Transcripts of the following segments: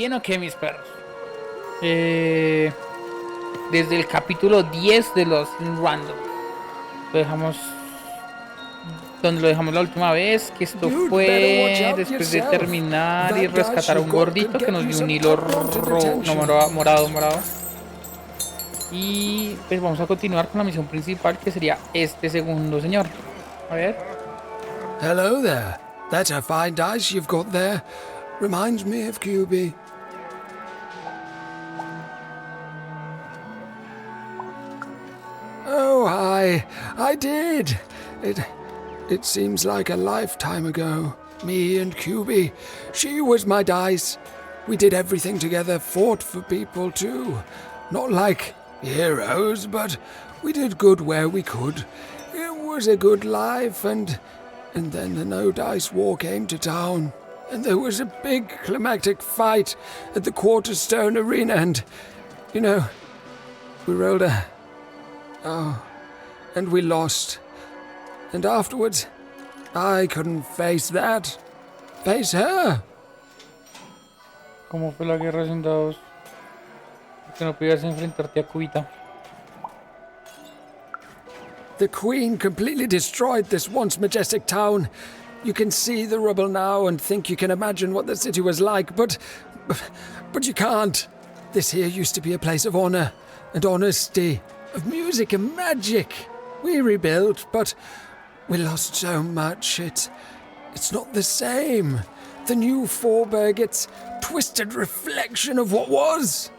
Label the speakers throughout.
Speaker 1: bien o qué, mis perros? Desde el capítulo 10 de los Random. Lo dejamos donde lo dejamos la última vez, que esto fue después de terminar y rescatar a un gordito que nos dio un hilo morado. Y pues vamos a continuar con la misión principal, que sería este segundo señor. A ver.
Speaker 2: Hello there. That's a fine dice you've got there. Reminds me of QB. Oh, I did. It seems like a lifetime ago. Me and QB. She was my dice. We did everything together, fought for people too. Not like heroes, but we did good where we could. It was a good life, and then the No Dice War came to town. And there was a big climactic fight at the Quarterstone Arena, and, you know, we rolled a... Oh, and we lost. And afterwards, I couldn't face that. Face her.
Speaker 1: ¿Cómo fue la guerra sin dados? Que no podías enfrentarte a Cubita.
Speaker 2: The Queen completely destroyed this once majestic town. You can see the rubble now and think you can imagine what the city was like, but you can't. This here used to be a place of honor and honesty, of music and magic. We rebuilt, but we lost so much. It's not the same. The new Forberg, it's twisted reflection of what was.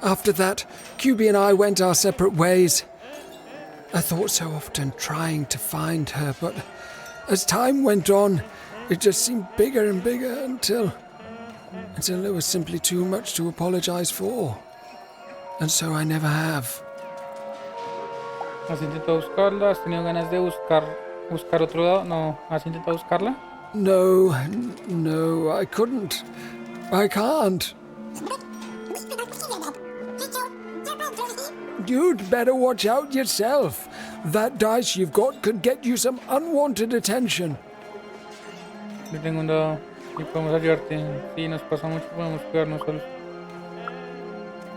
Speaker 2: After that, QB and I went our separate ways. I thought so often trying to find her, but as time went on, it just seemed bigger and bigger until there was simply too much to apologize for. And so I never have.
Speaker 1: ¿Has intentado buscarla? ¿Has tenido ganas de buscar otro dado? No, ¿has intentado buscarla?
Speaker 2: No, I couldn't. I can't. You'd better watch out yourself. That dice you've got could get you some unwanted attention.
Speaker 1: Yo tengo un dado y podemos ayudarte. Si nos pasa mucho, podemos quedarnos solos.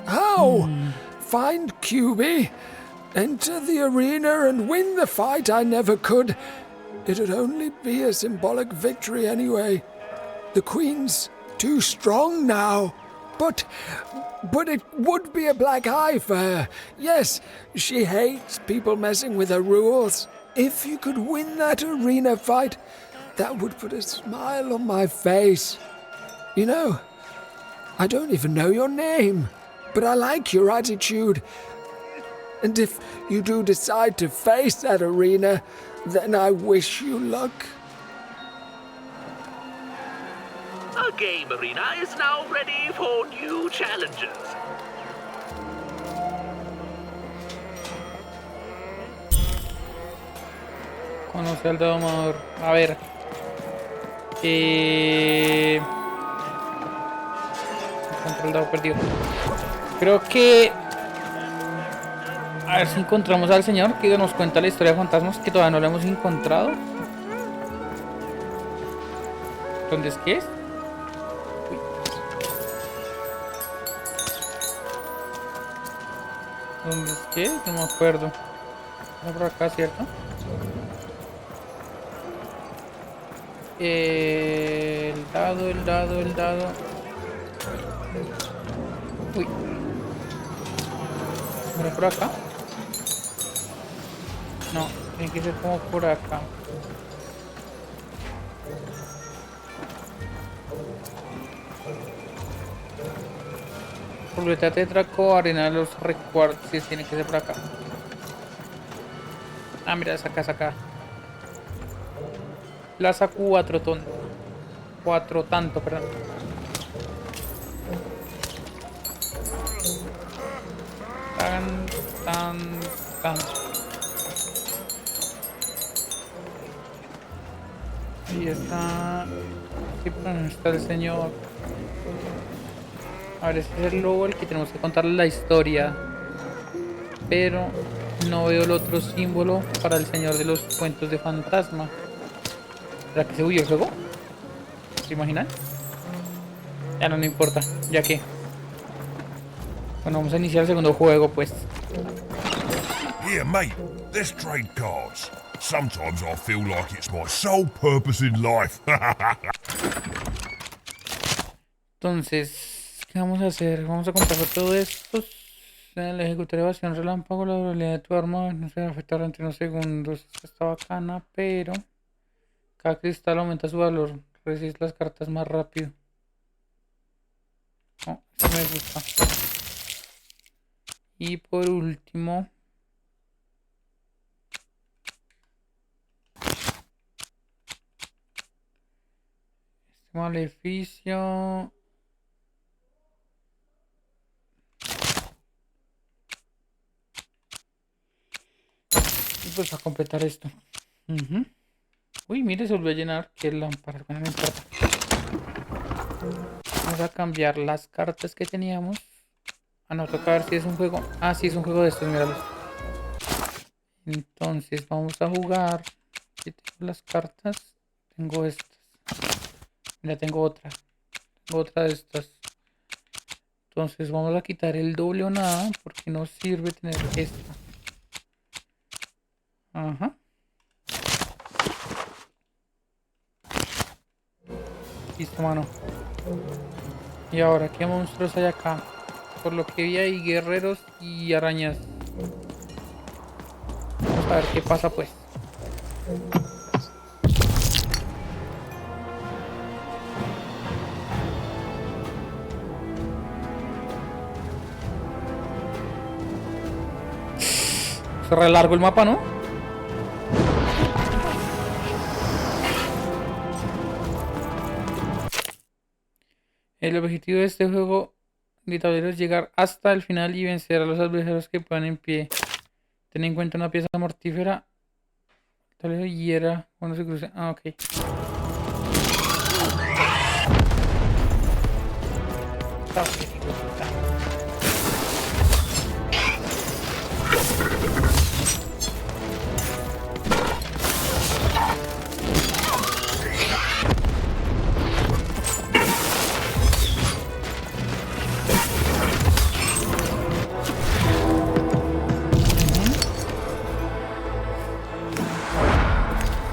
Speaker 2: How? Find QB, enter the arena and win the fight I never could. It'd only be a symbolic victory anyway. The Queen's too strong now. But it would be a black eye for her. Yes, she hates people messing with her rules. If you could win that arena fight, that would put a smile on my face. You know, I don't even know your name, but I like your attitude. And if you do decide to face that arena, then I wish you luck.
Speaker 3: Our game arena is now ready for new challenges.
Speaker 1: Conoce al dado amador. A ver. Encontré el dado perdido. Creo que... A ver si encontramos al señor que nos cuenta la historia de fantasmas, que todavía no lo hemos encontrado. ¿Dónde es que es? ¿Dónde es que? No me acuerdo. No, por acá, ¿cierto? El dado. Uy. ¿No por acá? No, tiene que ser como por acá. Ruleta tetraco, arena de los recuerdos. Sí, tiene que ser por acá. Ah, mira, es acá. Plaza Cuatro tanto, perdón. Tan. Ahí está. Sí, pues está el señor. A ver, ese es el lobo, el que tenemos que contarle la historia. Pero no veo el otro símbolo para el señor de los cuentos de fantasma. ¿Será que se huyó el juego? ¿Se imaginan? Ya no, no importa, ya que. Bueno, vamos a iniciar el segundo juego, pues.
Speaker 4: Here, mate, let's trade cards. Sometimes I feel like it's my sole purpose in life.
Speaker 1: Entonces, ¿qué vamos a hacer? Vamos a comprar todo esto. El ejecutar evasión relámpago, la durabilidad de tu arma no se va a afectar durante unos segundos. Esta está bacana, pero cada cristal aumenta su valor. Resiste las cartas más rápido. No, eso me gusta. Y por último, este maleficio. Y pues a completar esto. Ujú. Uy, mire, se volvió a llenar. Qué lámpara, bueno, no importa. Vamos a cambiar las cartas que teníamos. Ah, no, toca ver si es un juego. Ah, sí, es un juego de estos, míralos. Entonces, vamos a jugar. Aquí tengo las cartas. Tengo estas. Mira, tengo otra. Tengo otra de estas. Entonces, vamos a quitar el doble o nada. Porque no sirve tener esta. Ajá. Listo, mano. Y ahora, ¿qué monstruos hay acá? Por lo que vi hay guerreros y arañas. Vamos a ver qué pasa, pues. Se re largo el mapa, ¿no? El objetivo de este juego de tablero es llegar hasta el final y vencer a los adversarios que puedan en pie. Ten en cuenta una pieza mortífera. Tablero hiera cuando se cruce. Ah, ok.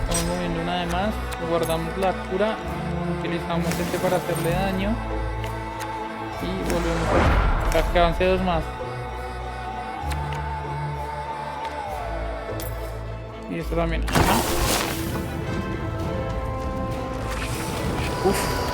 Speaker 1: Estamos moviendo una de más. Guardamos la cura. Utilizamos este para hacerle daño. Y volvemos a que avance dos más. Y esto también. Ajá. Uf.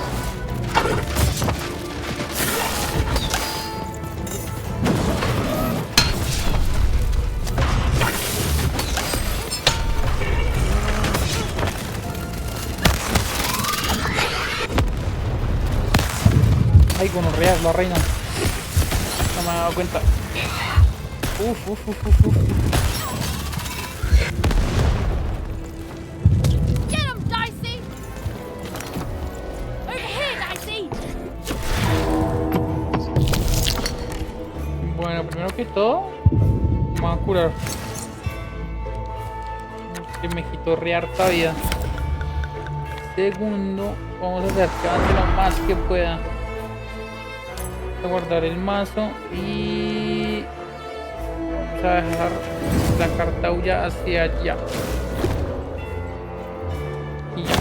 Speaker 1: Ay, gonorreas, la reina. No me he dado cuenta. Uf, uf, uf, uf, uf.
Speaker 5: Get him, Dicey! Over here, Dicey!
Speaker 1: Bueno, primero que todo, me voy a curar. Que me quitó re harta vida. Segundo, vamos a hacer que avance lo más que pueda. Vamos a guardar el mazo y vamos a dejar la carta huya hacia allá. Y ya.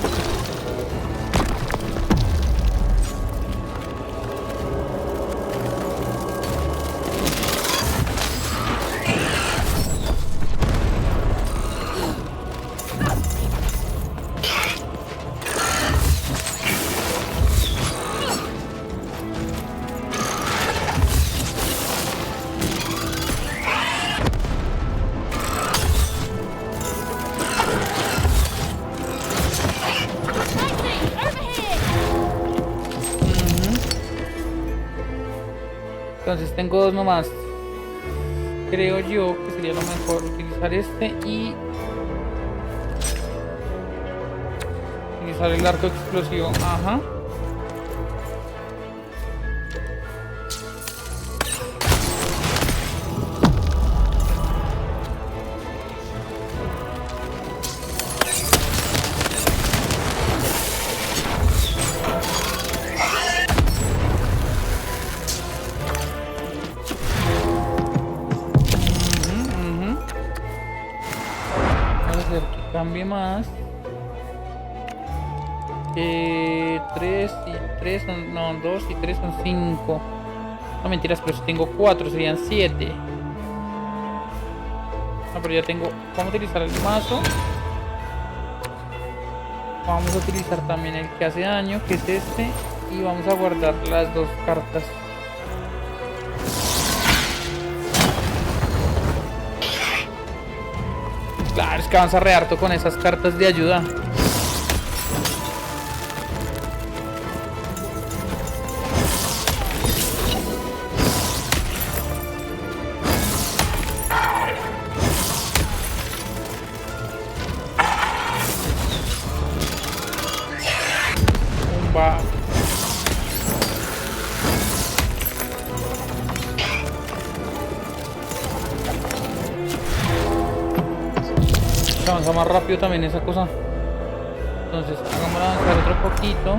Speaker 5: Dicey, over here!
Speaker 1: Entonces tengo dos nomás. Creo yo que sería lo mejor utilizar este y utilizar el arco explosivo. Ajá. cambie más. 3 y 3 son... No, 2 y 3 son 5. No, mentiras, pero si tengo 4 serían 7. No, pero ya tengo... Vamos a utilizar el mazo. Vamos a utilizar también el que hace daño, que es este. Y vamos a guardar las 2 cartas. Claro, es que avanza re harto con esas cartas de ayuda. Pumba. Avanza más rápido también esa cosa. Entonces hagamos avanzar otro poquito.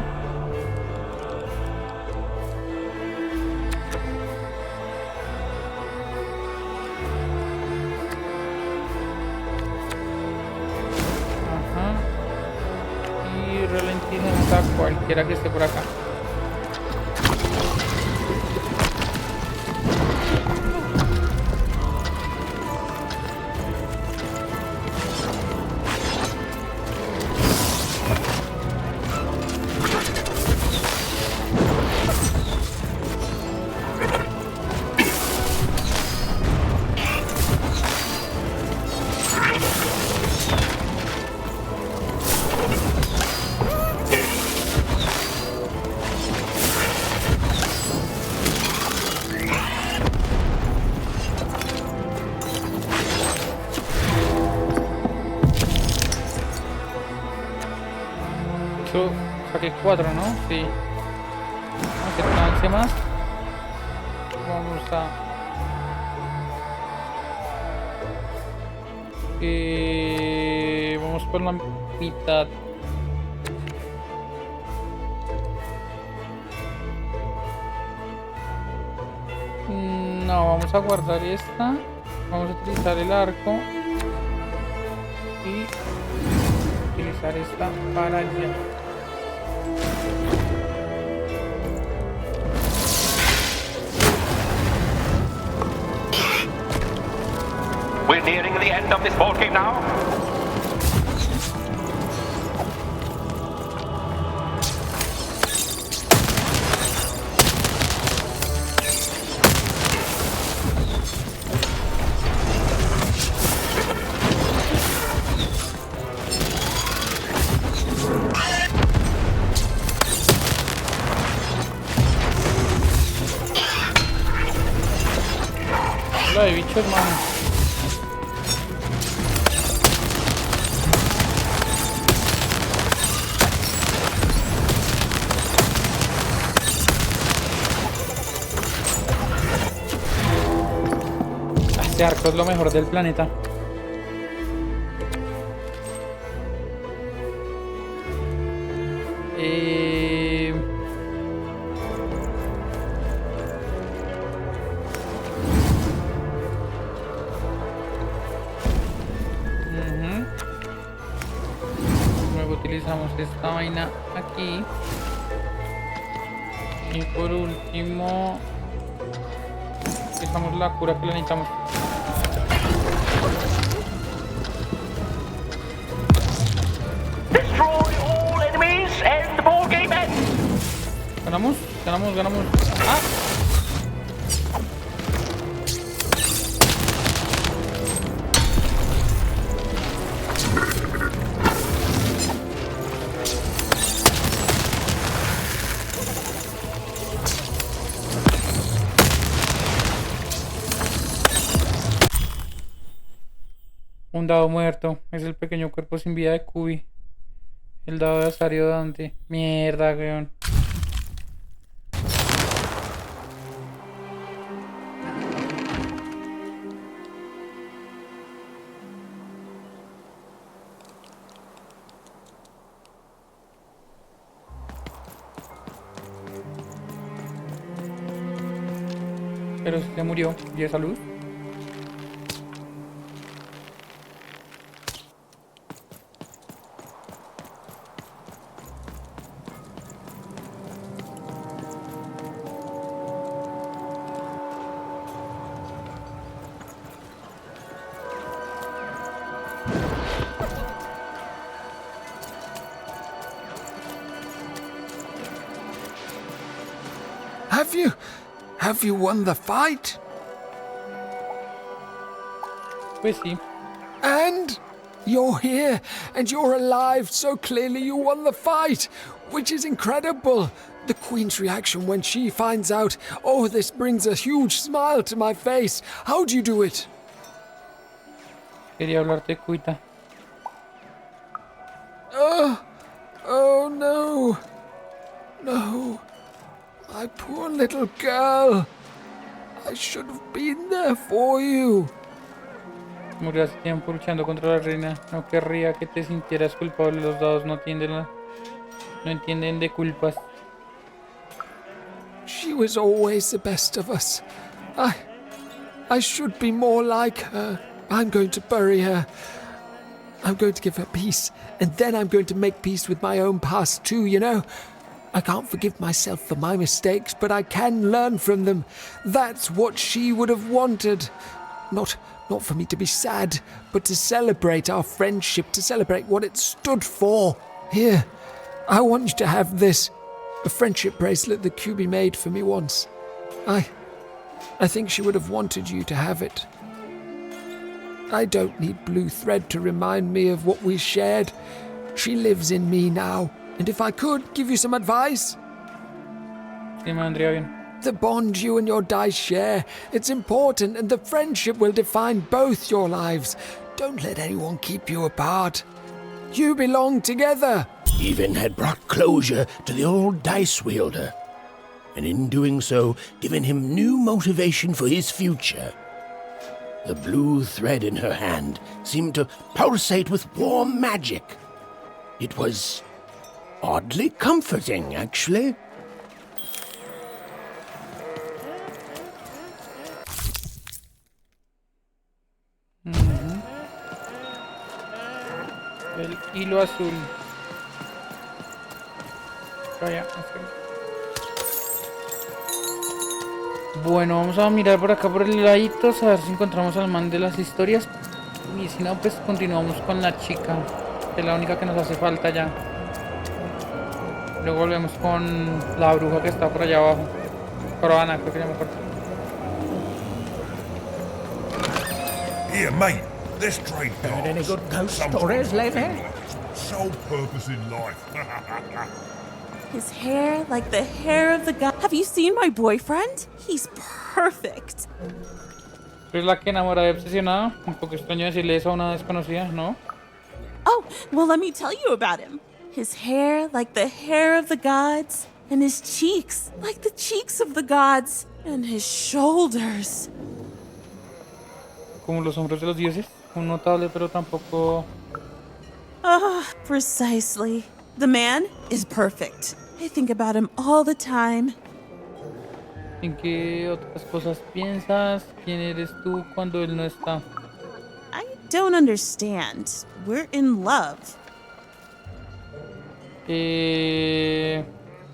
Speaker 1: Ajá. Y ralentizamos a cualquiera que esté por acá. Saqué 4, ¿no? Sí. Vamos a hacer un avance más. Vamos a... vamos por la mitad. No, vamos a guardar esta. Vamos a utilizar el arco. Y utilizar esta para allá.
Speaker 3: We're nearing the end of this board game now.
Speaker 1: Hola de bichos, mano. Este arco es lo mejor del planeta. Luego utilizamos esta vaina aquí. Y por último utilizamos la cura que le necesitamos.
Speaker 3: Destroy all enemies and the board game ends.
Speaker 1: Ganamos. Ah. Un dado muerto. Es el pequeño cuerpo sin vida de Kubi. El dado de Azario Dante. Mierda, weón. Pero se murió. ¿Y esa luz?
Speaker 2: Have you won the fight?
Speaker 1: Pues sí.
Speaker 2: And you're here, and you're alive, so clearly you won the fight, which is incredible. The Queen's reaction when she finds out, oh, this brings a huge smile to my face. How do you do it?
Speaker 1: Quería hablarte, cuita.
Speaker 2: Oh no. No. My poor little girl. I should have been there for you.
Speaker 1: Murió hace tiempo luchando contra la reina. No querría que te sintieras culpable. Los dados no entienden de culpas.
Speaker 2: She was always the best of us. I should be more like her. I'm going to bury her. I'm going to give her peace, and then I'm going to make peace with my own past too, you know? I can't forgive myself for my mistakes, but I can learn from them. That's what she would have wanted. Not for me to be sad, but to celebrate our friendship, to celebrate what it stood for. Here, I want you to have this. A friendship bracelet that QB made for me once. I think she would have wanted you to have it. I don't need blue thread to remind me of what we shared. She lives in me now. And if I could give you some advice?
Speaker 1: Sí, me vendría bien.
Speaker 2: The bond you and your dice share, it's important, and the friendship will define both your lives. Don't let anyone keep you apart. You belong together.
Speaker 6: Stephen had brought closure to the old dice wielder, and in doing so, given him new motivation for his future. The blue thread in her hand seemed to pulsate with warm magic. It was oddly comforting, actually.
Speaker 1: El hilo azul. Vaya, bueno, vamos a mirar por acá por el ladito, a ver si encontramos al man de las historias. Y si no, pues continuamos con la chica, que es la única que nos hace falta ya. Luego volvemos con la bruja que está por allá abajo. Corona, creo que ya me acuerdo.
Speaker 4: Here, mate, let's trade cards.
Speaker 7: Heard any good ghost
Speaker 4: Sometimes
Speaker 7: stories
Speaker 4: I
Speaker 7: lately?
Speaker 4: feel like it's my sole purpose in life.
Speaker 8: His hair like the hair of the god. Have you seen my boyfriend? He's perfect.
Speaker 1: ¿Es la que enamora de obsesionada? Un poco extraño decirle eso a una desconocida, ¿no?
Speaker 8: Oh, well, let me tell you about him. His hair like the hair of the gods, and his cheeks like the cheeks of the gods, and his shoulders.
Speaker 1: Como los hombros de los dioses. Un notable, pero tampoco...
Speaker 8: Precisely. The man is perfect. I think about him all the time.
Speaker 1: ¿En qué otras cosas piensas? ¿Quién eres tú cuando él no está?
Speaker 8: I don't understand. We're in love.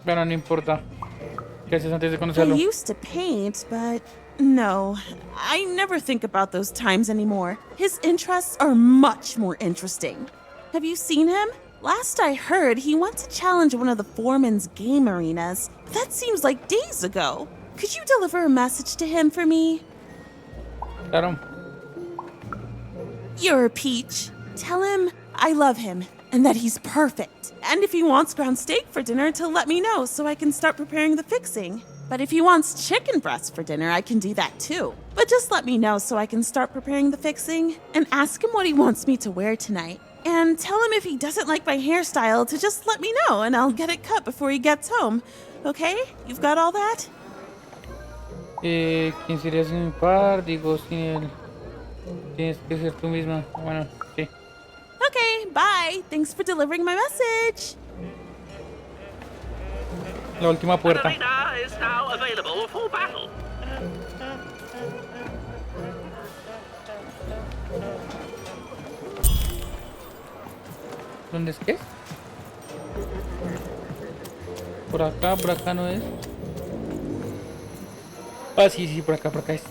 Speaker 1: Bueno, no importa. Gracias antes de
Speaker 8: I
Speaker 1: conocerlo.
Speaker 8: used to paint, but no. I never think about those times anymore. His interests are much more interesting. Have you seen him? Last I heard, he went to challenge one of the foreman's game arenas. That seems like days ago. Could you deliver a message to him for me?
Speaker 1: Claro.
Speaker 8: You're a peach. Tell him I love him and that he's perfect. And if he wants ground steak for dinner, to let me know so I can start preparing the fixing. But if he wants chicken breast for dinner, I can do that too. But just let me know so I can start preparing the fixing. And ask him what he wants me to wear tonight. And tell him if he doesn't like my hairstyle to just let me know and I'll get it cut before he gets home. Okay? You've got all that?
Speaker 1: ¿Quién sería sin mi par? Digo, sin él. Tienes que ser tú misma. Bueno, sí.
Speaker 8: Okay, bye. Thanks for delivering my message.
Speaker 1: La última
Speaker 3: An
Speaker 1: puerta.
Speaker 3: arena is now available for battle.
Speaker 1: ¿Dónde es que es? Por acá no es. Ah, sí, por acá es.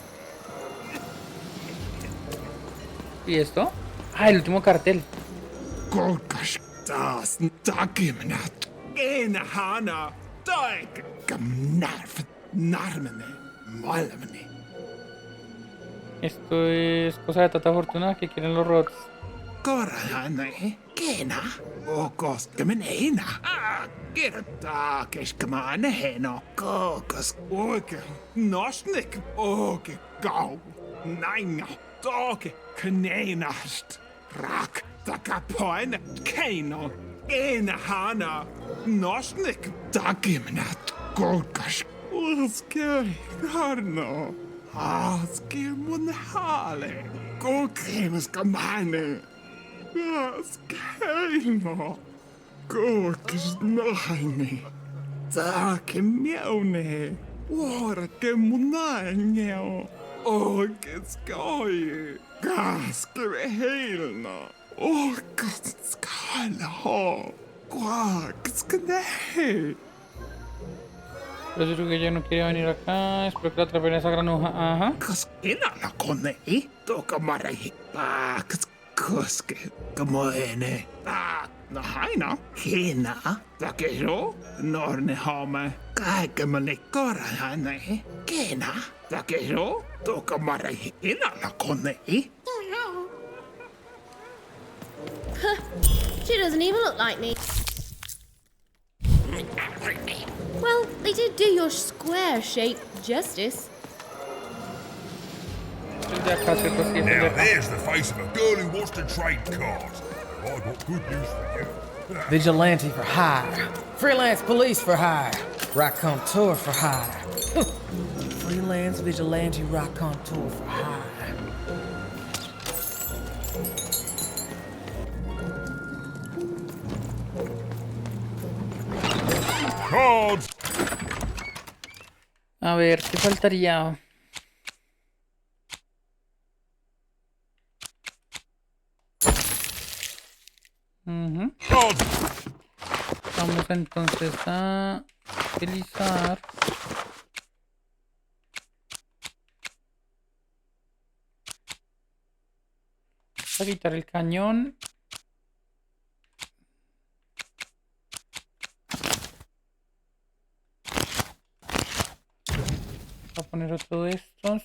Speaker 1: ¿Y esto? Ah, el último cartel.
Speaker 9: Golkas taas takimnat. En hana taik gamnarf narmene. maailmani.
Speaker 1: Esto es cosa de tanta fortuna que quieren los robots.
Speaker 9: Korjane, kena, okoskeminen hina. Kirjoittaa keskemään heno, kokos oikein. Nosnik, oikein kau. Näin, toke, kneinast. Rak, takapoin, keino. Enhana, nosnik, takimnat, kolkas. Uskei, karno. Aski mun haale. Kokemuska maine. Askeino. Kokis naine. Taake miaune. Vuorake mun naineo. Oikees kai. Kaske heilna. Oikees skaala ho. Kuakiska nehe.
Speaker 1: Pero yo creo que ella no quiere venir acá. Espero que la atrapen a esa granuja. Ajá.
Speaker 9: Koskina la kone. Toka marai. Koske. Kamoene. No haina. Hina. Takero. Norne hame. Kaikemani korahane. Kena. Takero. Toka marai. Hina la kone.
Speaker 5: She doesn't even look like me. Well, they did do your square shape justice.
Speaker 1: De acá, ¿cierto? Sí, es de
Speaker 4: Now
Speaker 1: acá.
Speaker 4: there's the face of a girl who wants to trade cards. I got good news for you.
Speaker 7: Vigilante for hire. Freelance police for hire. Raconteur for hire. Freelance vigilante raconteur for hire.
Speaker 4: Cards!
Speaker 1: A ver, ¿qué faltaría?
Speaker 4: Cards!
Speaker 1: Vamos entonces a utilizar a quitar el cañón. Voy a poner otro de estos.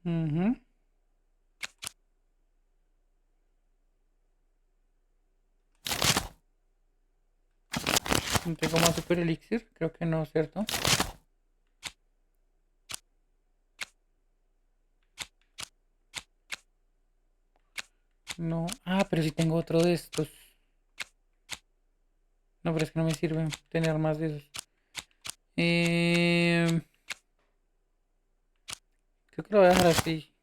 Speaker 1: Ujú. ¿No tengo más super elixir? Creo que no, ¿cierto? No. Ah, pero sí tengo otro de estos. No, pero es que no me sirve tener más de esos. Creo que lo voy a dejar así.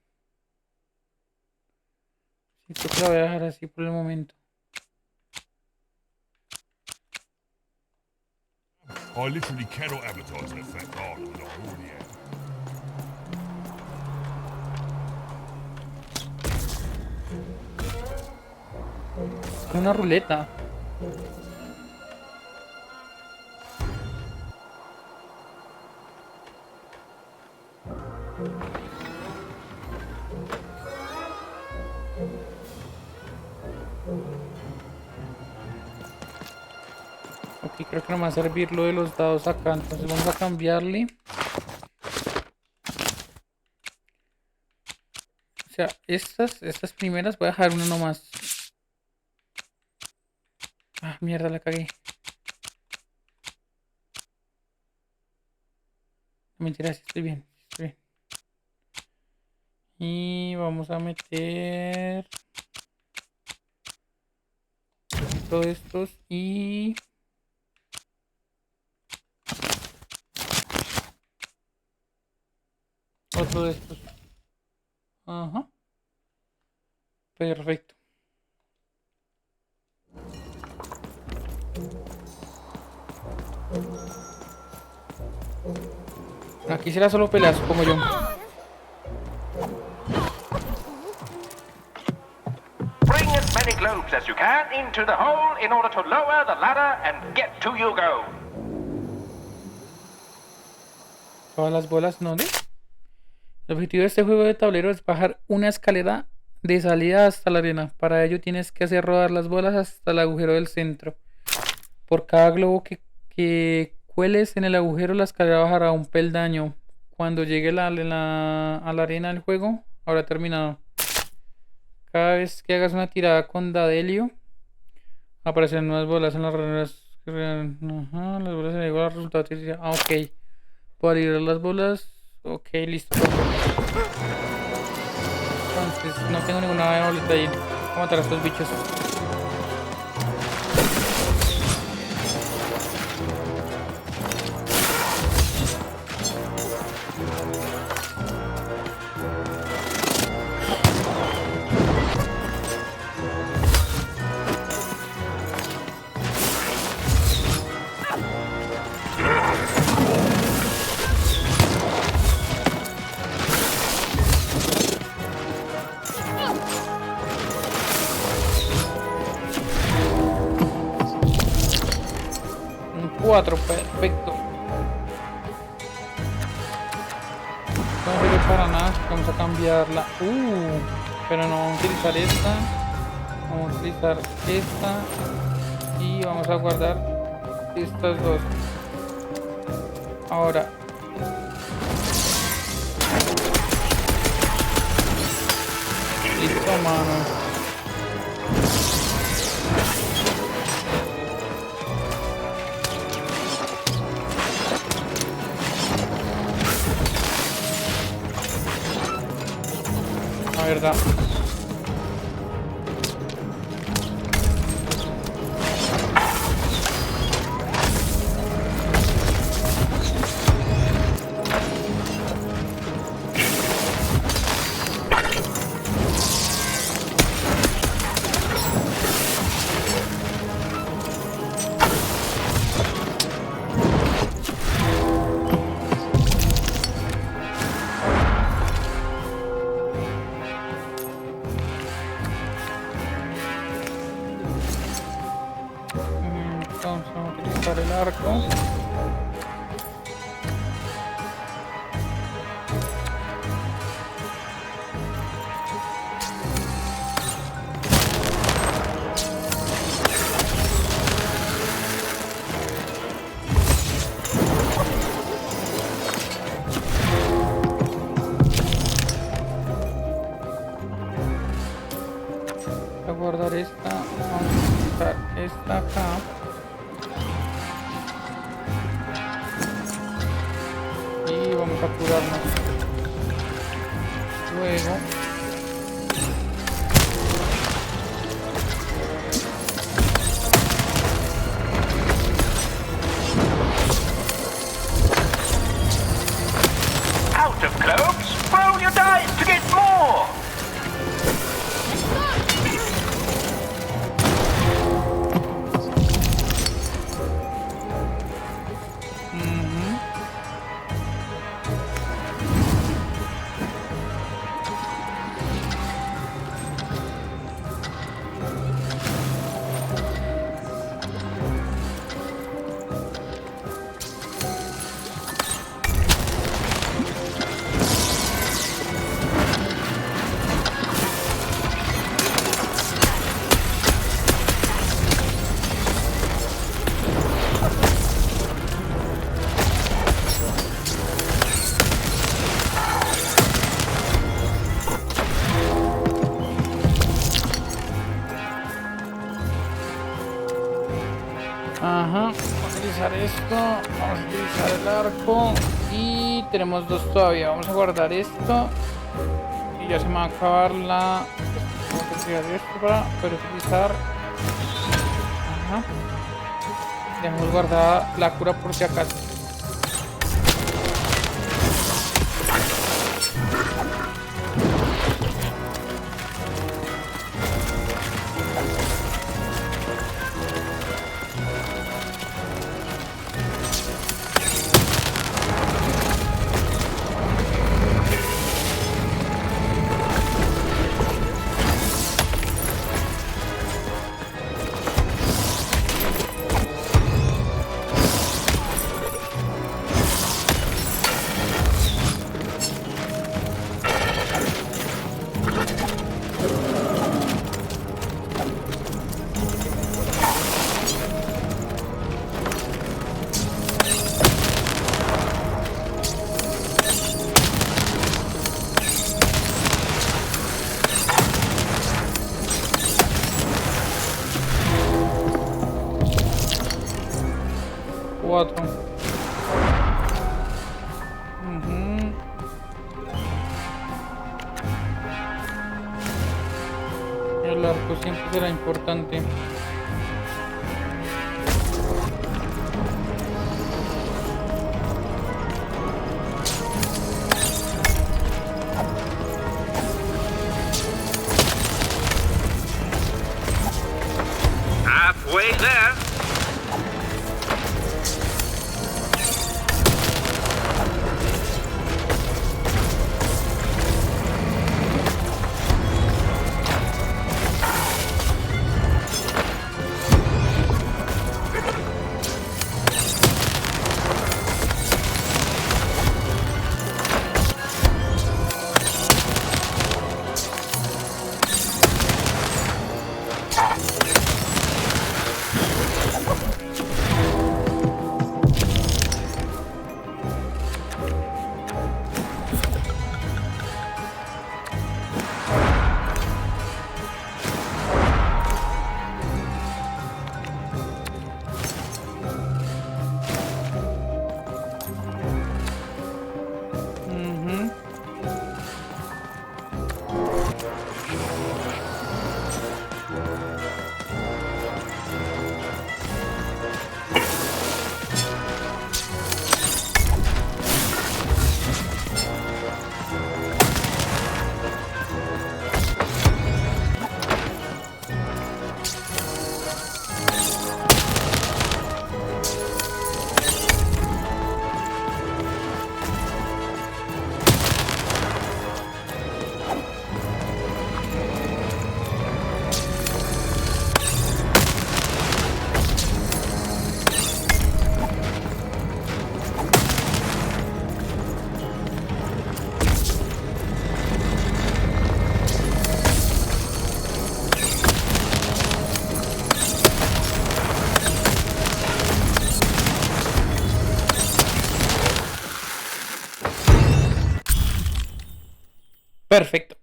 Speaker 1: Sí, creo que lo voy a dejar así por el momento.
Speaker 4: I literally cannot advertise an effect harder than I already have.
Speaker 1: Es una ruleta. Ok, creo que no me va a servir lo de los dados acá. Entonces vamos a cambiarle. O sea, estas primeras voy a dejar una nomás. Ah, mierda, la cagué. Mentira, sí estoy bien. Estoy bien. Y vamos a meter todos estos y otro de estos. Ajá. Perfecto. Aquí será solo peleas como yo.
Speaker 10: Bring as many globes as you can into the hole in order to lower the ladder and get to your goal.
Speaker 1: Todas las bolas, ¿no? El objetivo de este juego de tablero es bajar una escalera de salida hasta la arena. Para ello tienes que hacer rodar las bolas hasta el agujero del centro. Por cada globo que cueles en el agujero, la escalera bajará un peldaño. Cuando llegue a la arena del juego, habrá terminado. Cada vez que hagas una tirada con Dadelio, aparecerán nuevas bolas en las reglas. Ajá, las bolas se igual al resultado. Ah, ok. Para liberar las bolas. Ok, listo. Entonces, no tengo ninguna bolita ahí. Voy a matar a estos bichos. Un 4, perfecto. No sirve para nada. Vamos a cambiarla. Pero no vamos a utilizar esta. Vamos a utilizar esta. Y vamos a guardar estas dos. Ahora. Listo, mano. La verdad. Entonces vamos a utilizar el arco. Voy a guardar esta. Vamos a utilizar esta acá. Y vamos a curarnos. Luego
Speaker 10: Out of globes, roll your dice to get more.
Speaker 1: Ajá, vamos a utilizar esto, vamos a utilizar el arco y tenemos dos todavía. Vamos a guardar esto y ya se me va a acabar la... Vamos a utilizar esto para poder utilizar... Ajá. Dejamos guardada la cura por si acaso. El arco siempre será importante.
Speaker 3: Halfway there.
Speaker 1: Perfecto.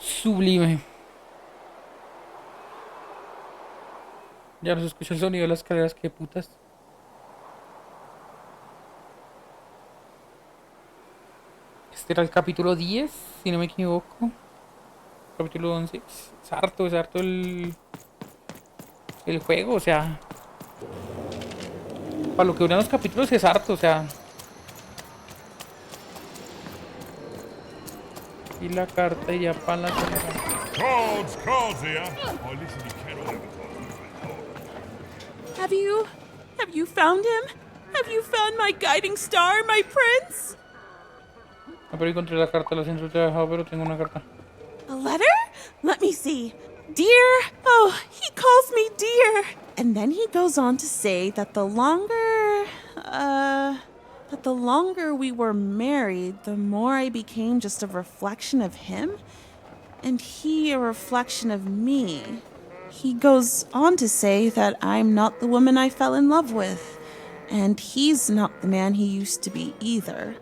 Speaker 1: Sublime. Ya no se escucha el sonido de las escaleras, qué putas. Este era el capítulo 10, si no me equivoco. Capítulo 11. Es harto el juego, o sea. Para lo que duran los capítulos es harto, o sea. Y la carta y ya para la
Speaker 4: Cards here. I literally cannot
Speaker 8: Have you found him? Have you found my guiding star, my prince?
Speaker 1: No, pero encontré la carta, lo siento, te he dejado, pero tengo una carta.
Speaker 8: A letter? Let me see. Dear, oh, he calls me dear. And then he goes on to say that the longer we were married, the more I became just a reflection of him, and he a reflection of me. He goes on to say that I'm not the woman I fell in love with, and he's not the man he used to be either,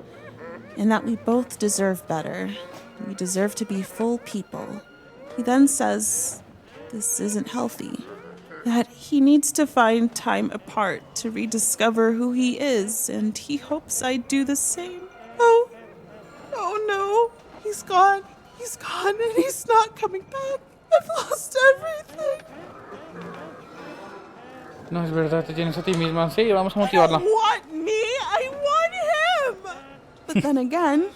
Speaker 8: and that we both deserve better. We deserve to be full people. He then says this isn't healthy, that he needs to find time apart to rediscover who he is, and he hopes I do the same. Oh no, he's gone, and he's not coming back. I've lost everything.
Speaker 1: No, es verdad, te tienes a ti misma. Sí, vamos a motivarla.
Speaker 8: I don't want me, I want him. But then again,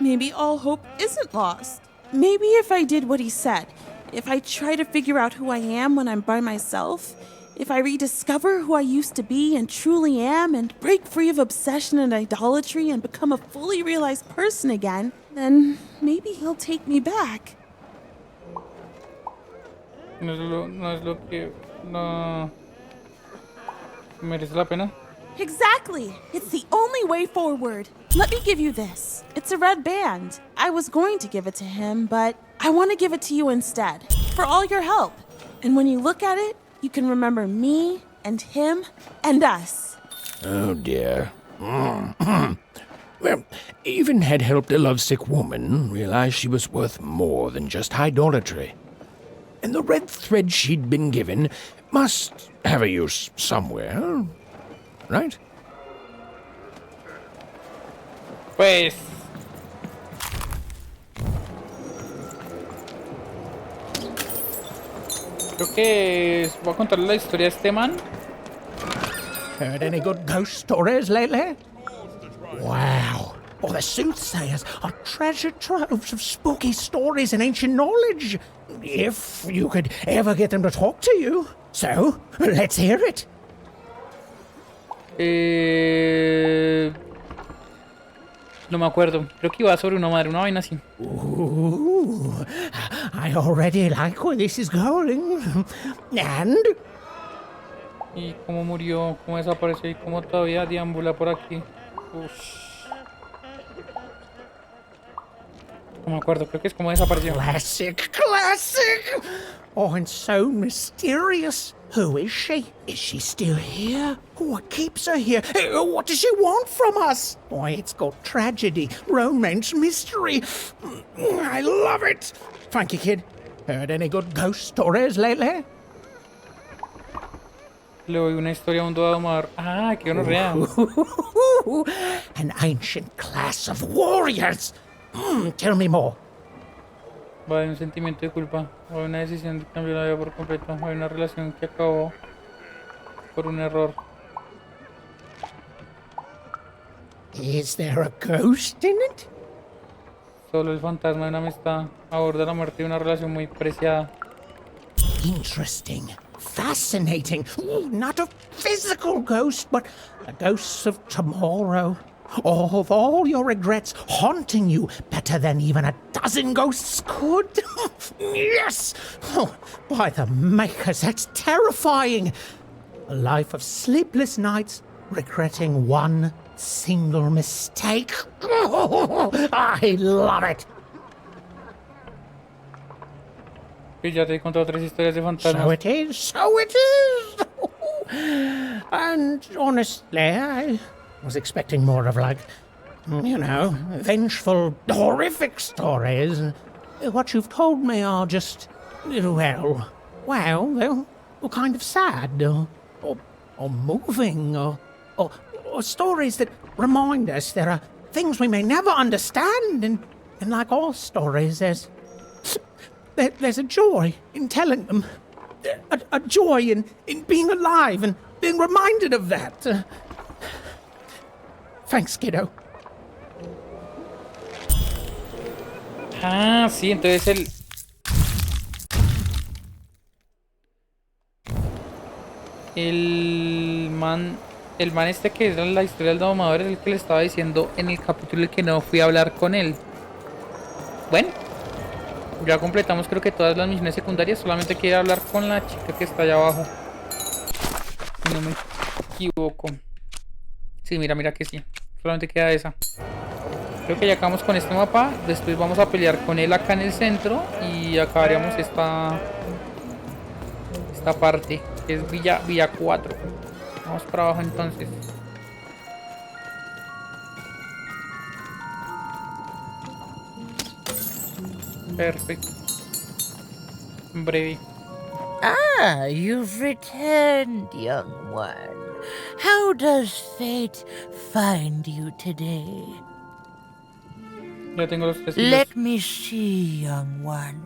Speaker 8: maybe all hope isn't lost. Maybe if I did what he said, if I try to figure out who I am when I'm by myself, if I rediscover who I used to be and truly am and break free of obsession and idolatry and become a fully realized person again, then maybe he'll take me back.
Speaker 1: No es lo que merece la pena.
Speaker 8: Exactly! It's the only way forward. Let me give you this. It's a red band. I was going to give it to him, but I want to give it to you instead. For all your help. And when you look at it, you can remember me and him and us.
Speaker 6: Oh dear. even had helped a lovesick woman realize she was worth more than just idolatry. And the red thread she'd been given must have a use somewhere, right?
Speaker 1: Pues... creo que voy a contarle la historia a este man.
Speaker 6: Heard any good ghost stories lately? Wow. Oh, the soothsayers are treasure troves of spooky stories and ancient knowledge. If you could ever get them to talk to you. So, let's hear it.
Speaker 1: No me acuerdo. Creo que iba sobre una madre, una vaina así.
Speaker 6: Ooh, I already like where this is going. And?
Speaker 1: Y cómo murió, cómo desapareció y cómo todavía deambula por aquí. Ush. No me acuerdo, creo que es como desapareció.
Speaker 6: Classic, classic! Oh, and so mysterious. Who is she? Is she still here? What keeps her here? What does she want from us? Boy, it's got tragedy, romance, mystery. I love it. Frankie Kid, heard any good ghost stories lately?
Speaker 1: Le doy una historia a un domador. Ah, qué gonorrea.
Speaker 6: An ancient class of warriors. Tell me more.
Speaker 1: Va a haber un sentimiento de culpa. Va a haber una decisión de cambiar la vida por completo. Va a haber una relación que acabó por un error.
Speaker 6: Is there a ghost in it?
Speaker 1: Solo el fantasma de una amistad aborda la muerte de una relación muy preciada.
Speaker 6: Interesting. Fascinating. Ooh, not a physical ghost, but a ghost of tomorrow. Of all your regrets haunting you better than even a dozen ghosts could. Yes! Oh, by the makers, that's terrifying. A life of sleepless nights, regretting one single mistake. Oh, I love it.
Speaker 1: Y ya te he contado 3 historias de fantasmas.
Speaker 6: So it is, so it is. And honestly, I was expecting more of like, you know, vengeful, horrific stories. What you've told me are just, well, they're kind of sad, or moving, or stories that remind us there are things we may never understand, and like all stories, there's a joy in telling them, a joy in being alive and being reminded of that. Thanks, kiddo.
Speaker 1: Ah, sí, entonces el man este que era la historia del domador es el que le estaba diciendo en el capítulo en que no fui a hablar con él. Bueno, ya completamos creo que todas las misiones secundarias, solamente quiero hablar con la chica que está allá abajo. Si no me equivoco. Sí, mira que sí. Solamente queda esa. Creo que ya acabamos con este mapa. Después vamos a pelear con él acá en el centro. Y acabaríamos esta parte. Que es Villa 4. Vamos para abajo entonces. Perfecto. Breve.
Speaker 11: Ah, you've returned, young one. How does fate find you today?
Speaker 1: Ya tengo los 3 hilos.
Speaker 11: Let me see, young one.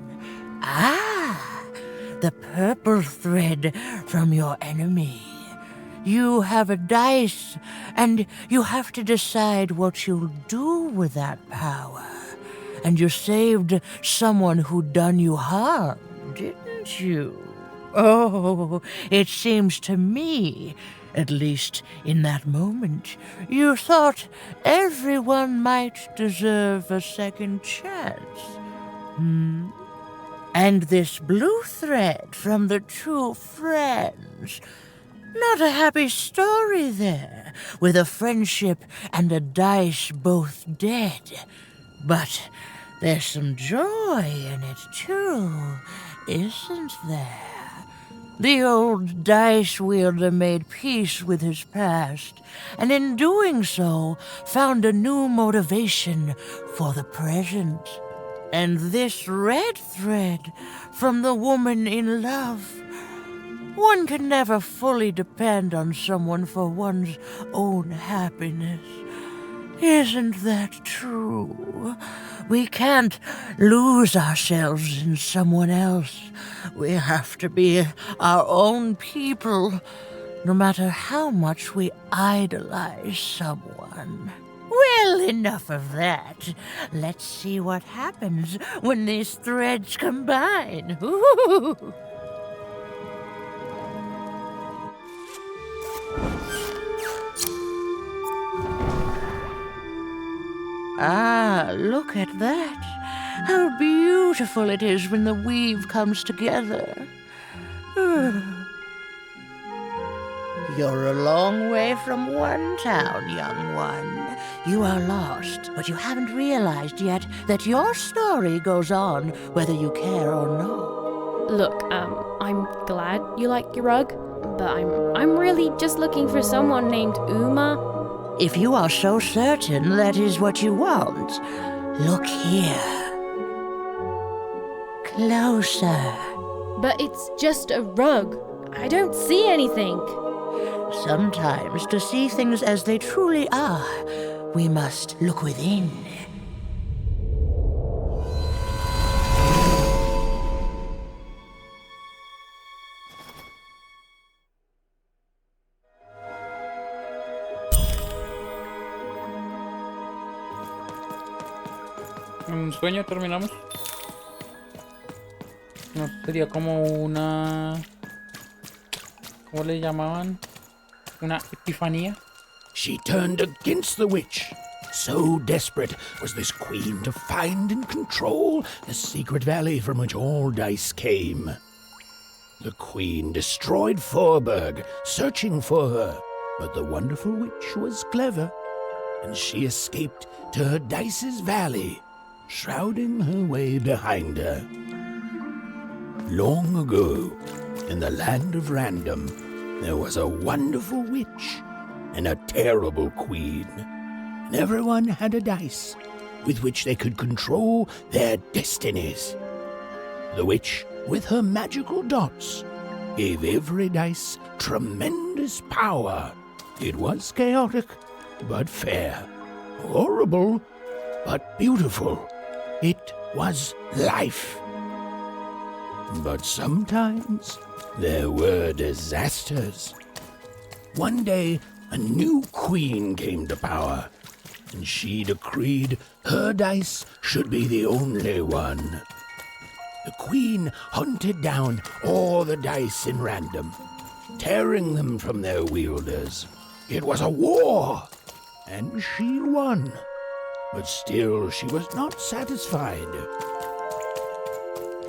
Speaker 11: Ah, the purple thread from your enemy. You have a dice, and you have to decide what you'll do with that power. And you saved someone who'd done you harm, didn't you? Oh, it seems to me, at least in that moment, you thought everyone might deserve a second chance. And this blue thread from the 2 friends. Not a happy story there, with a friendship and a dice both dead. But there's some joy in it too, isn't there? The old dice wielder made peace with his past, and in doing so, found a new motivation for the present. And this red thread from the woman in love. One can never fully depend on someone for one's own happiness. Isn't that true? We can't lose ourselves in someone else. We have to be our own people, no matter how much we idolize someone. Well, enough of that. Let's see what happens when these threads combine. Ooh. Ah, look at that. How beautiful it is when the weave comes together. You're a long way from one town, young one. You are lost, but you haven't realized yet that your story goes on whether you care or not.
Speaker 5: Look, I'm glad you like your rug, but I'm really just looking for someone named Uma.
Speaker 11: If you are so certain that is what you want, look here. Closer.
Speaker 5: But it's just a rug. I don't see anything.
Speaker 11: Sometimes, to see things as they truly are, we must look within.
Speaker 1: Un sueño terminamos. No, sería como una... ¿Cómo le llamaban? Una epifanía.
Speaker 6: She turned against the witch. So desperate was this queen to find and control the secret valley from which all dice came. The queen destroyed Forberg, searching for her, but the wonderful witch was clever, and she escaped to her dice's valley, shrouding her way behind her. Long ago, in the land of Random, there was a wonderful witch and a terrible queen, and everyone had a dice with which they could control their destinies. The witch, with her magical dots, gave every dice tremendous power. It was chaotic, but fair. Horrible, but beautiful. It was life. But sometimes there were disasters. One day, a new queen came to power, and she decreed her dice should be the only one. The queen hunted down all the dice in Random, tearing them from their wielders. It was a war, and she won. But still she was not satisfied.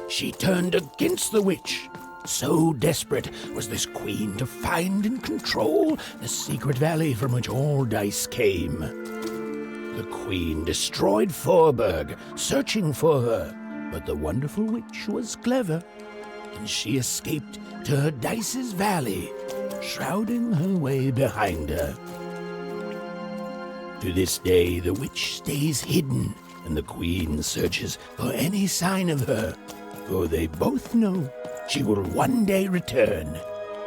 Speaker 6: She turned against the witch. So desperate was this queen to find and control the secret valley from which all dice came. The queen destroyed Forberg, searching for her, but the wonderful witch was clever, and she escaped to her dice's valley, shrouding her way behind her. To this day, the witch stays hidden, and the queen searches for any sign of her, for they both know she will one day return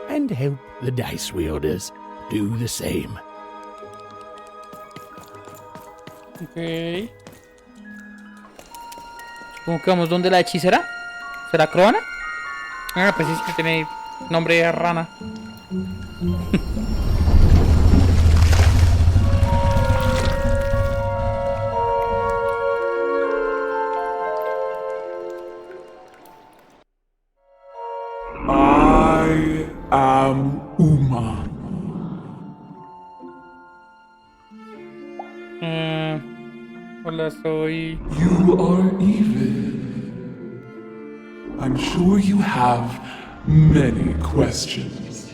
Speaker 6: and help the dice wielders do the same.
Speaker 1: Ok. Supongo que vamos donde la hechicera. ¿Será Croana? Ah, pues sí, que tiene nombre de rana.
Speaker 12: I am Uma.
Speaker 1: Hola, soy...
Speaker 12: You are evil. I'm sure you have many questions.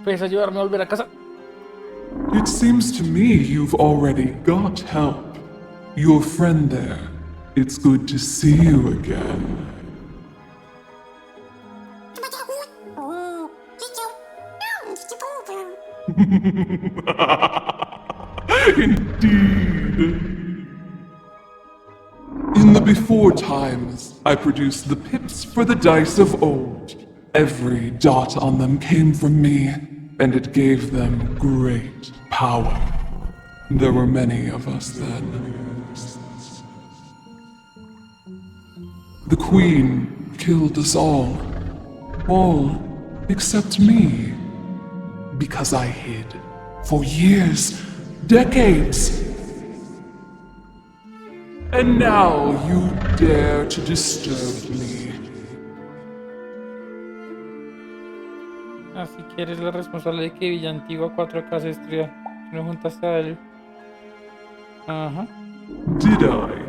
Speaker 1: ¿Puedes ayudarme a volver a casa?
Speaker 12: It seems to me you've already got help. Your friend there. It's good to see you again. Indeed. In the before times, I produced the pips for the dice of old. Every dot on them came from me, and it gave them great power. There were many of us then. The Queen killed us all except me, because I hid for years, decades. And now you dare to disturb me.
Speaker 1: Así que eres la responsable de que Villa Antigua 4K se estrella. No juntaste a él. Ajá.
Speaker 12: Did I?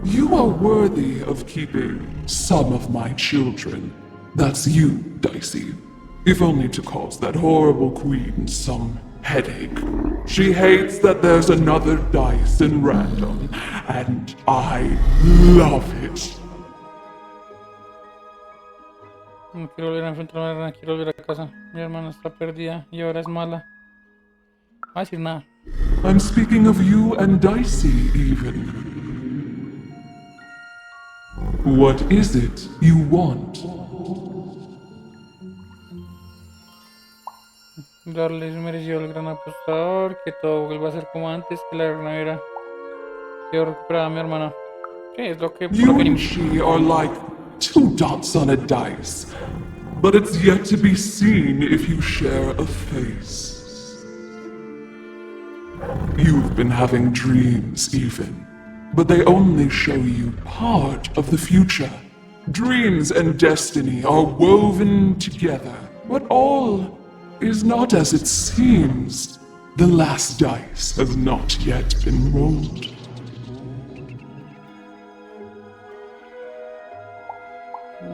Speaker 12: You are worthy of keeping some of my children. That's you, Dicey. If only to cause that horrible queen some headache. She hates that there's another dice in Ramdon, and I love it.
Speaker 1: No quiero volver a enfrentarme a la rana, quiero volver a casa. Mi hermana está perdida y ahora es mala. No voy a decir nada.
Speaker 12: I'm speaking of you and Dicey, even. What is it you want?
Speaker 1: Darle su merecido al gran apostador, que todo vuelva a ser como antes, que la rana era. Quiero recuperar a mi hermana. ¿Qué es lo que
Speaker 12: You and she are like 2 dots on a dice, but it's yet to be seen if you share a face. You've been having dreams, even, but they only show you part of the future. Dreams and destiny are woven together, but all is not as it seems. The last dice has not yet been rolled.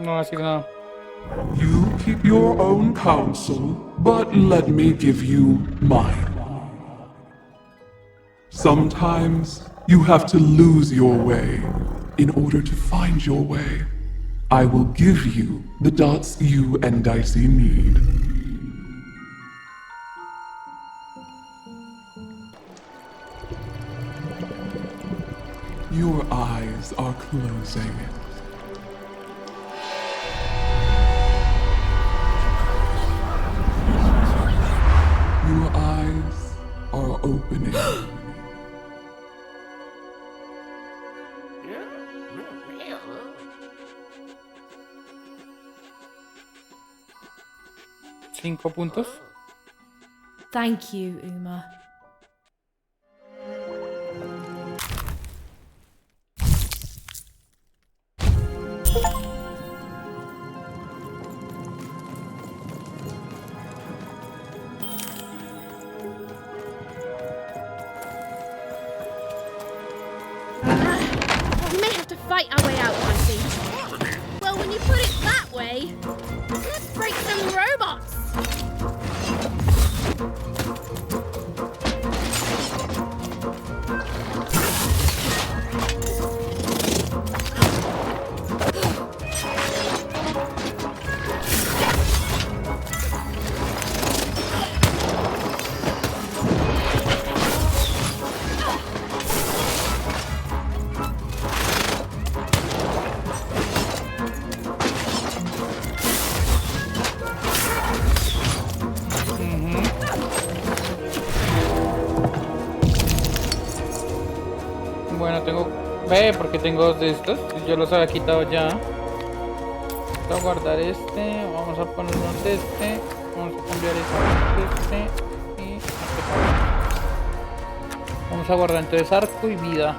Speaker 1: No voy a decir nada.
Speaker 12: You keep your own counsel, but let me give you mine. Sometimes you have to lose your way in order to find your way. I will give you the dots you and Dicey need. Your eyes are closing. Your eyes are opening.
Speaker 1: ¿5 puntos?
Speaker 5: Thank you, Uma. We may have to fight our way out, I think. Well, when you put it that way, let's break some robots.
Speaker 1: Bueno, tengo... porque tengo 2 de estos. Yo los había quitado ya. Voy a guardar este. Vamos a ponernos este. Vamos a cambiar este. Y este. Vamos a guardar entonces arco y vida.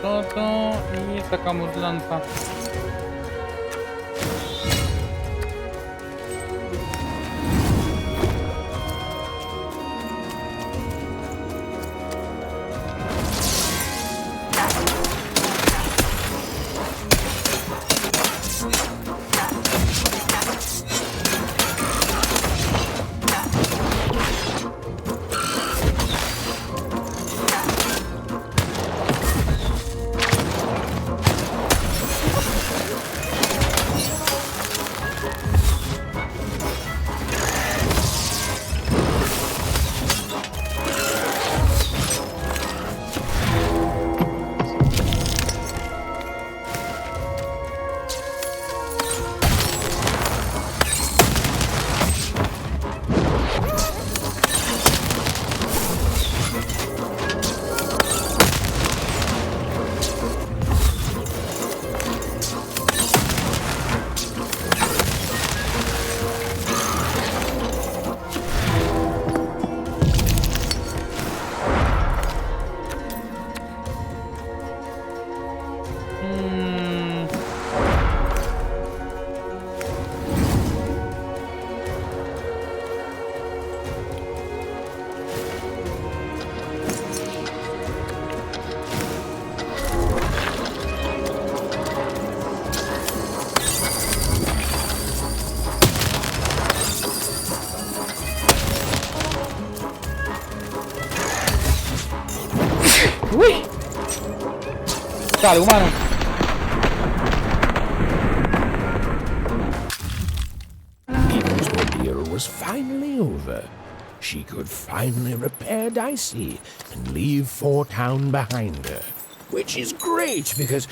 Speaker 1: todo y sacamos lanza. Uy. Dale, humano.
Speaker 6: Eva's ordeal was finally over. She could finally repair Dicey and leave Fort Town behind her. Which is great because,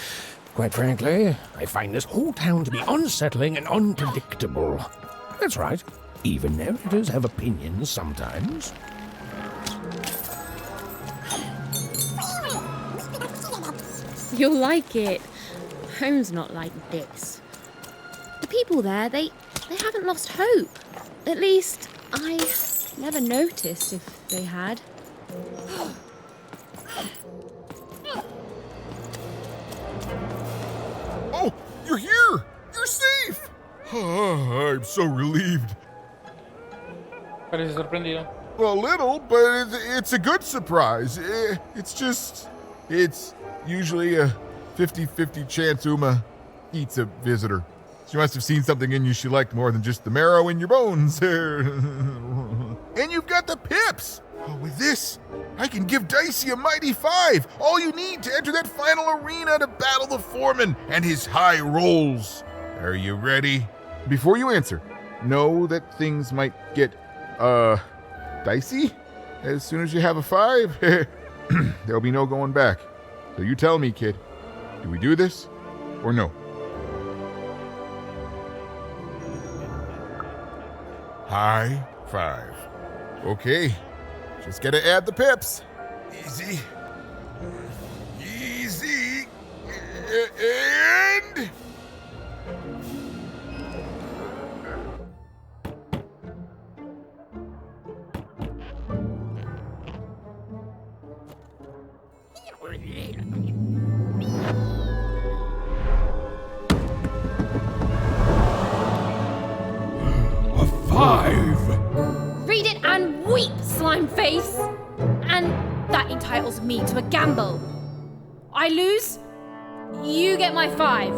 Speaker 6: quite frankly, I find this whole town to be unsettling and unpredictable. That's right. Even narrators have opinions sometimes.
Speaker 5: You'll like it. Home's not like this. The people there, they haven't lost hope. At least, I never noticed if they had.
Speaker 13: Oh, you're here! You're safe! I'm so relieved.
Speaker 1: Parece sorprendido.
Speaker 13: A little, but it's a good surprise. It's usually a 50-50 chance Uma eats a visitor. She must have seen something in you she liked more than just the marrow in your bones. And you've got the pips! Oh, with this, I can give Dicey a mighty 5. All you need to enter that final arena to battle the foreman and his high rolls. Are you ready? Before you answer, know that things might get, dicey as soon as you have a 5. There'll be no going back. So you tell me, kid, do we do this or no? High 5. Okay, just gotta add the pips. Easy. Easy. And...
Speaker 12: A 5!
Speaker 5: Read it and weep, slime face! And that entitles me to a gamble. I lose, you get my 5.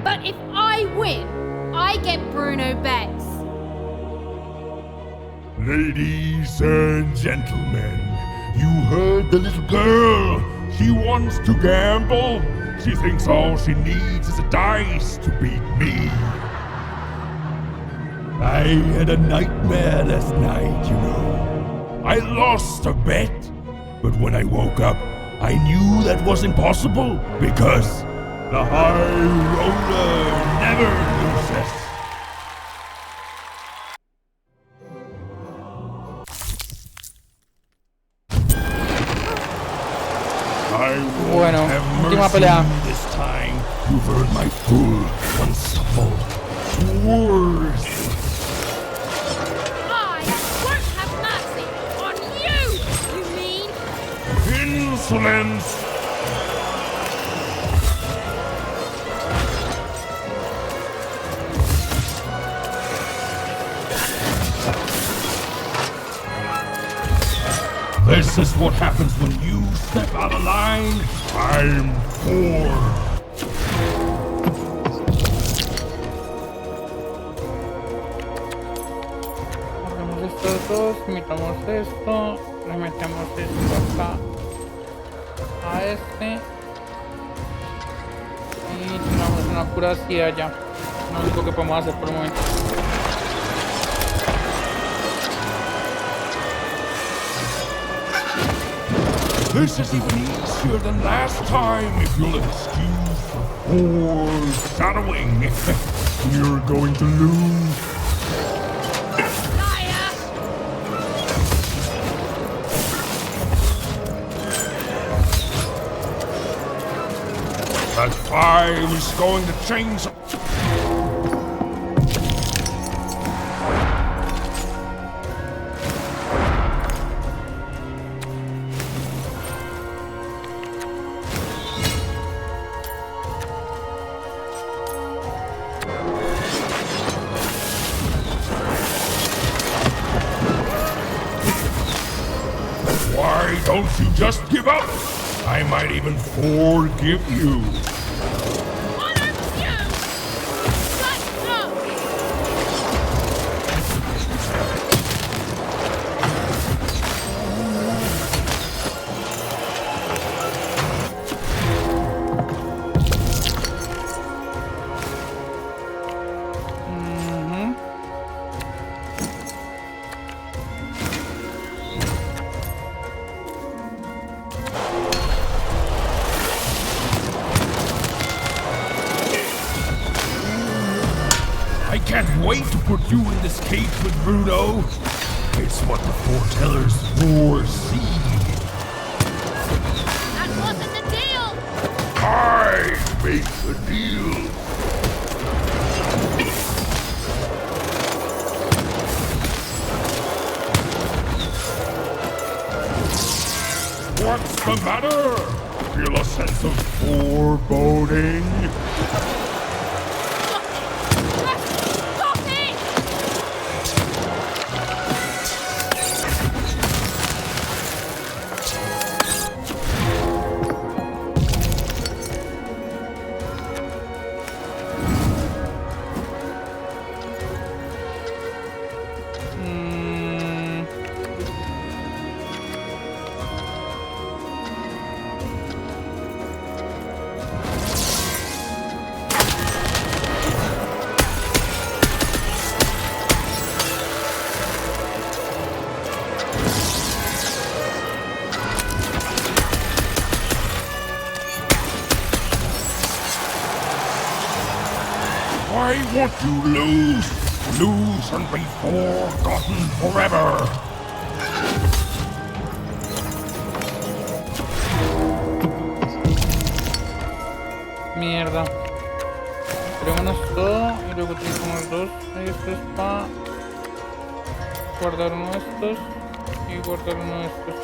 Speaker 5: But if I win, I get Bruno Betts.
Speaker 14: Ladies and gentlemen, you heard the little girl. She wants to gamble. She thinks all she needs is a dice to beat me. I had a nightmare last night, you know. I lost a bet, but when I woke up, I knew that was impossible because the high roller never loses.
Speaker 1: Bueno, última pelea.
Speaker 14: This time, you've earned my full, unstoppable words.
Speaker 5: I won't have mercy on you, you mean?
Speaker 14: insolence! This is what happens when you step out of line. I'm 4.
Speaker 1: Estos dos, imitamos esto, le metemos esto acá a este y tenemos una cura hacia allá. Lo único que podemos hacer por el momento.
Speaker 14: This is even easier than last time, if you'll excuse foreshadowing. You're going to lose. That 5 is going to change. Why don't you just give up? I might even forgive you. I can't wait to put you in this cage with Bruno. It's what the foretellers foresee.
Speaker 5: That wasn't the deal!
Speaker 14: I make the deal. What's the matter? Feel a sense of foreboding? Why won't you lose? Lose and be forgotten forever!
Speaker 1: Mierda. Tenemos todo y luego utilizamos 2. Esto es para guardar uno de estos y guardar uno de estos.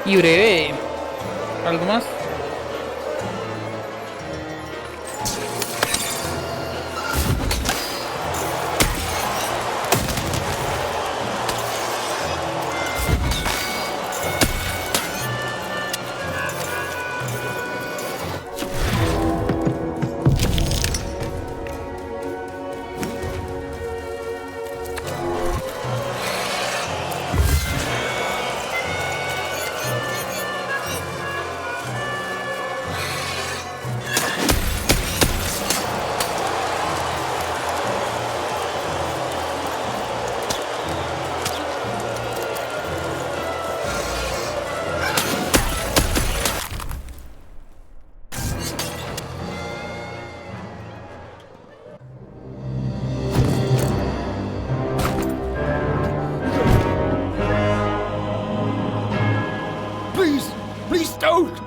Speaker 1: Y breve. ¿Algo más?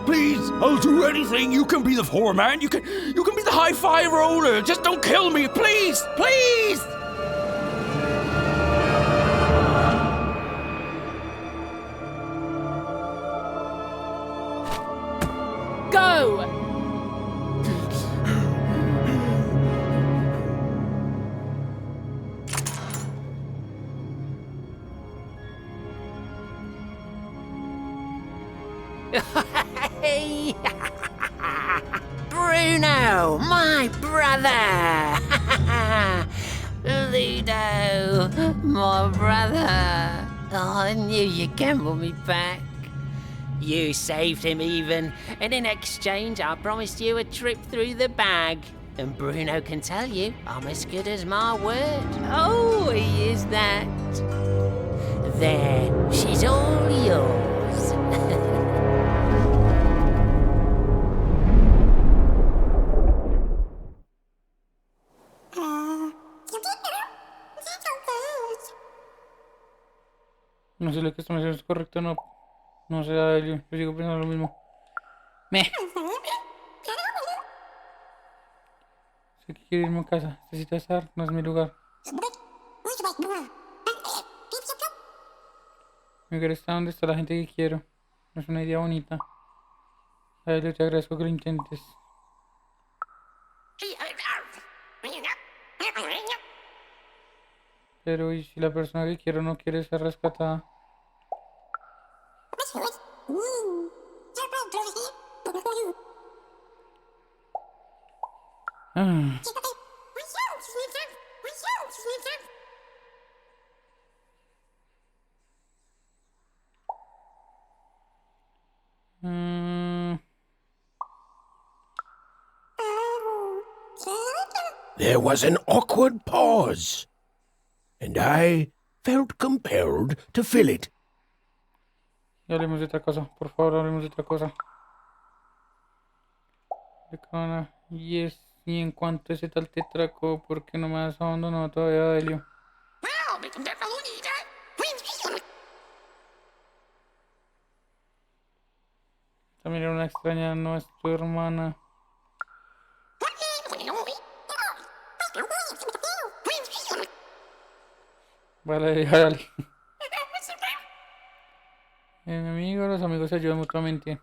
Speaker 14: Please, I'll do anything. You can be the foreman. You can be the high-five roller. Just don't kill me, please, please.
Speaker 5: Go!
Speaker 6: Hey! Bruno, my brother! Ludo, my brother! Oh, I knew you'd gamble me back. You saved him even, and in exchange I promised you a trip through the bag. And Bruno can tell you I'm as good as my word. Oh, he is that. There, she's all yours.
Speaker 1: No sé lo que estamos haciendo es correcto, no. No sé, yo sigo pensando lo mismo. Sé que quiero irme a casa. Necesito estar, no es mi lugar. Mi lugar está donde está la gente que quiero. No es una idea bonita. Yo te agradezco que lo intentes. Pero ¿y si la persona que quiero no quiere ser rescatada? Ah.
Speaker 6: There was an awkward pause, and I felt compelled to fill it.
Speaker 1: Y hablemos de otra cosa, por favor, hablemos de otra cosa. Y en cuanto a ese tal tetraco, ¿por qué no me has abandonado todavía, Delio? También era una extraña, no es tu hermana. Vale, dale. Mi amigo, los amigos se ayudan mutuamente.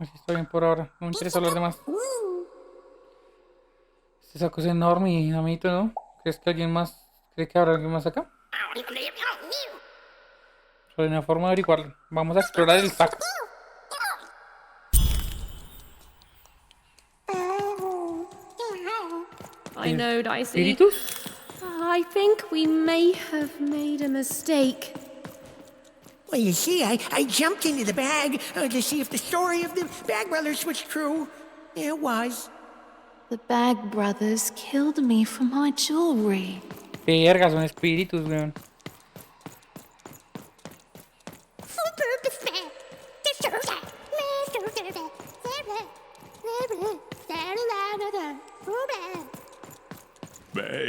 Speaker 1: Así está bien por ahora. No me interesa hablar de más. Este saco es enorme y amiguito, ¿no? ¿Crees que alguien más? ¿Cree que habrá alguien más acá? Solo hay una forma de averiguarlo. Vamos a explorar el saco.
Speaker 5: I know, Dicey.
Speaker 1: ¿Espíritus?
Speaker 5: I think we may have made a mistake.
Speaker 11: Well, you see, I jumped into the bag to see if the story of the Bag Brothers was true. It was.
Speaker 15: The Bag Brothers killed me for my jewelry.
Speaker 1: Verga, son espíritus, weón.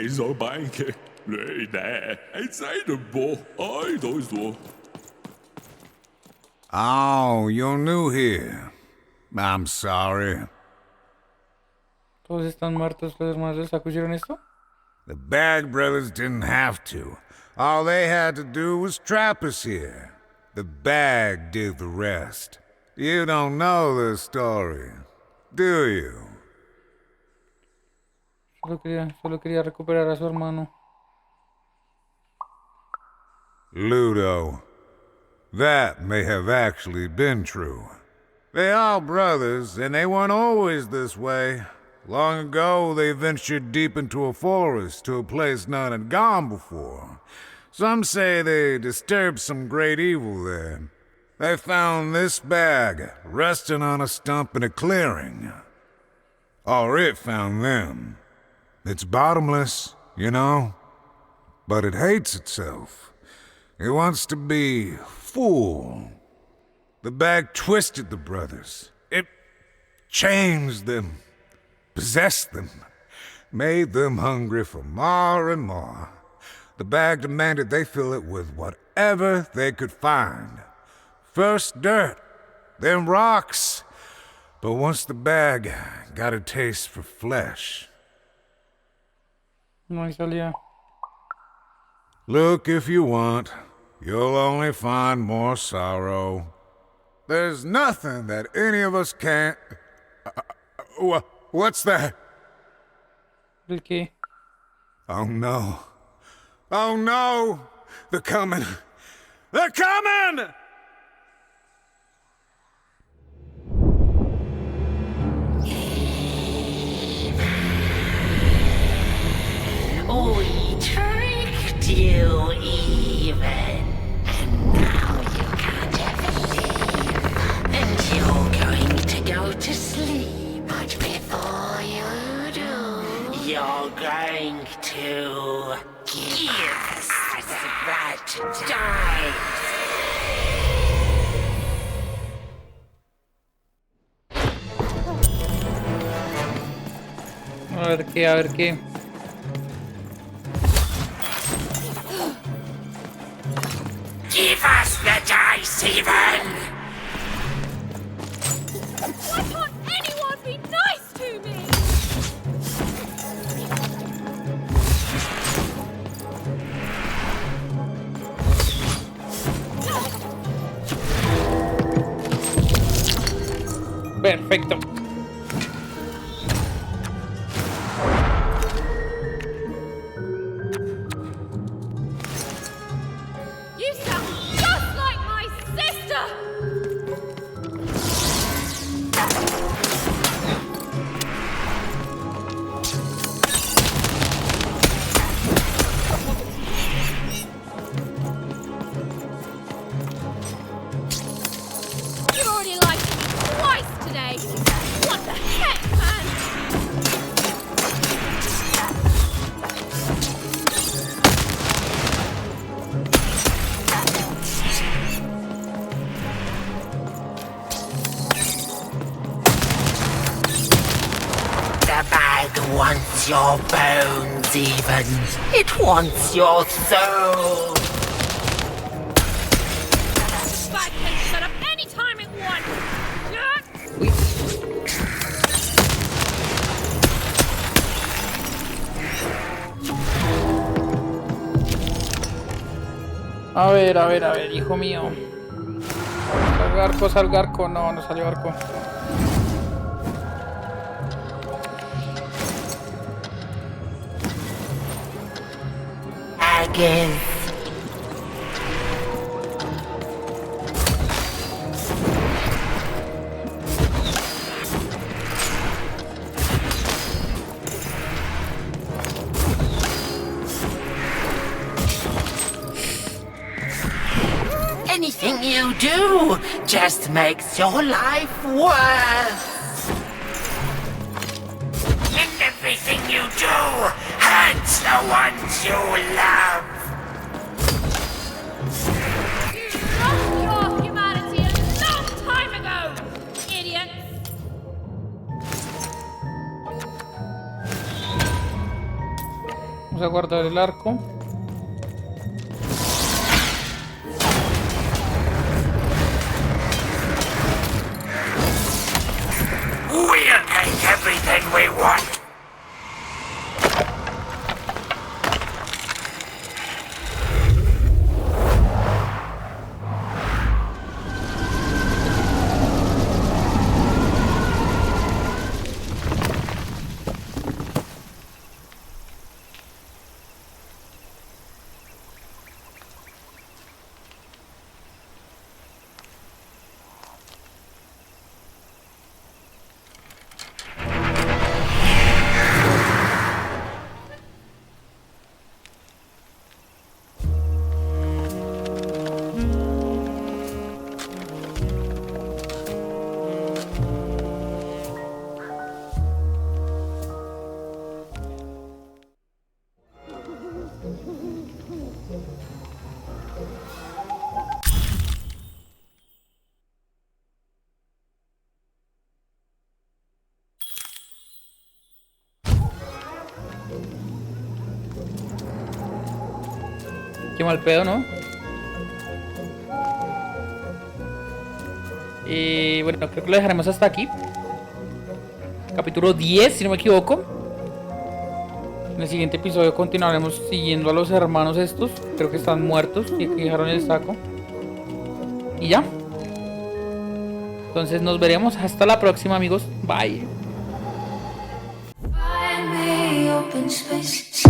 Speaker 16: Så banke. Nej, jeg siger det på. Ej, då så.
Speaker 17: Oh, you're new here. I'm sorry.
Speaker 1: ¿Todos están muertos? ¿Los hermanos del saco hicieron esto?
Speaker 17: The Bag Brothers didn't have to. All they had to do was trap us here. The bag did the rest. You don't know the story, do you?
Speaker 1: Solo quería recuperar a su hermano.
Speaker 17: Ludo, that may have actually been true. They are brothers, and they weren't always this way. Long ago, they ventured deep into a forest to a place none had gone before. Some say they disturbed some great evil there. They found this bag resting on a stump in a clearing. Or it found them. It's bottomless, you know, but it hates itself. It wants to be full. The bag twisted the brothers. It changed them, possessed them, made them hungry for more and more. The bag demanded they fill it with whatever they could find. First dirt, then rocks. But once the bag got a taste for flesh...
Speaker 1: No hay salida.
Speaker 17: Look if you want. You'll only find more sorrow. There's nothing that any of us can't... what's that?
Speaker 1: ¿El qué?
Speaker 17: Oh no. Oh no! They're coming! They're coming!
Speaker 18: We tricked you even, and now you can't ever leave. And you're going to go to sleep, but before you do, you're going to give us that dice.
Speaker 1: A ver qué, a ver qué.
Speaker 18: Give us the dice, even!
Speaker 5: Why can't anyone be nice to me?
Speaker 1: Perfecto.
Speaker 5: You sound just like my sister! You've already lied to me twice today! What the heck, man?
Speaker 18: The bag wants your bones, even. It wants your soul.
Speaker 5: This bag can shut up any time it wants!
Speaker 1: A ver, hijo mío. Salga arco. No, no salió arco.
Speaker 18: Again. Anything you do just makes your life worse. And everything you do hurts the ones you love.
Speaker 5: You lost your humanity a long time ago, idiot!
Speaker 1: Vamos a guardar el arco.
Speaker 18: We'll take everything we want.
Speaker 1: Qué mal pedo, ¿no? Bueno, creo que lo dejaremos hasta aquí. Capítulo 10, si no me equivoco. En el siguiente episodio continuaremos siguiendo a los hermanos estos. Creo que están muertos y que dejaron el saco. Y ya. Entonces nos veremos hasta la próxima, amigos. Bye.
Speaker 15: Find me open space.